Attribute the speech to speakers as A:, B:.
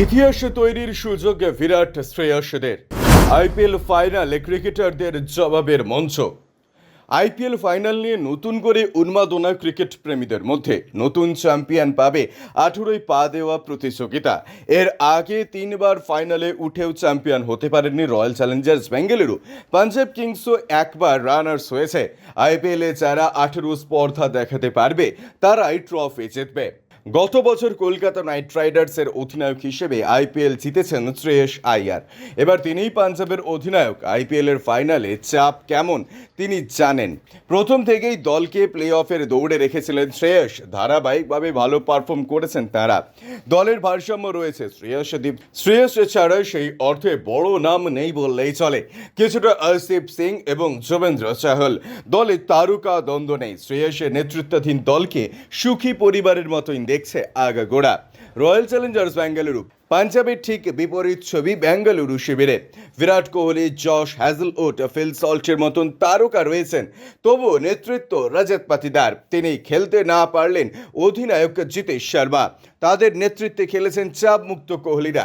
A: ইতিহাস তৈরির সুযোগ বিরাট শ্রেয়সদের। আইপিএল ফাইনালে ক্রিকেটারদের জবাবের মঞ্চ। আইপিএল ফাইনাল নিয়ে নতুন করে উন্মাদনা ক্রিকেট প্রেমীদের মধ্যে। নতুন চ্যাম্পিয়ন পাবে 18ই পা দেওয়া প্রতিযোগিতা। এর আগে 3বার ফাইনালে উঠেও চ্যাম্পিয়ন হতে পারেননি রয়্যাল চ্যালেঞ্জার্স বেঙ্গালুরু। পাঞ্জাব কিংসও একবার রানার্স হয়েছে। আইপিএলে যারা 18 স্পর্ধা দেখাতে পারবে তারাই ট্রফি জিতবে। গত বছর কলকাতা নাইট রাইডার্সের অধিনায়ক হিসেবে আইপিএল জিতেছেন শ্রেয়স আইয়ার। এবার তিনিই পাঞ্জাবের অধিনায়ক। আইপিএল এর ফাইনালে চাপ কেমন তিনি জানেন। প্রথম থেকেই দলকে প্লে অফের দৌড়ে রেখেছিলেন শ্রেয়স। ধারাবাহিকভাবে ভালো পারফর্ম করেছেন তারা। দলের ভারসাম্য রয়েছে শ্রেয়স ছাড়া সেই অর্থে বড় নাম নেই বললেই চলে। কিছুটা অর্শদীপ সিং এবং যুবেন্দ্র চাহল। দলে তারকা দ্বন্দ্ব নেই। শ্রেয়সের নেতৃত্বাধীন দলকে সুখী পরিবারের মতোই দেখছে আগাগোড়া। Royal Challengers Bengaluru. পাঞ্জাবের ঠিক বিপরীত ছবি বেঙ্গালুরু শিবিরে। Virat Kohli, Josh Hazlewood, Phil সল্টের মতন তারকা রয়েছেন। তবুও নেতৃত্ব রজত পাতিদার। তিনি খেলতে না পারলেন অধিনায়ক জিতেশ শর্মা। তাদের নেতৃত্বে খেলেছেন চাপমুক্ত কোহলিরা।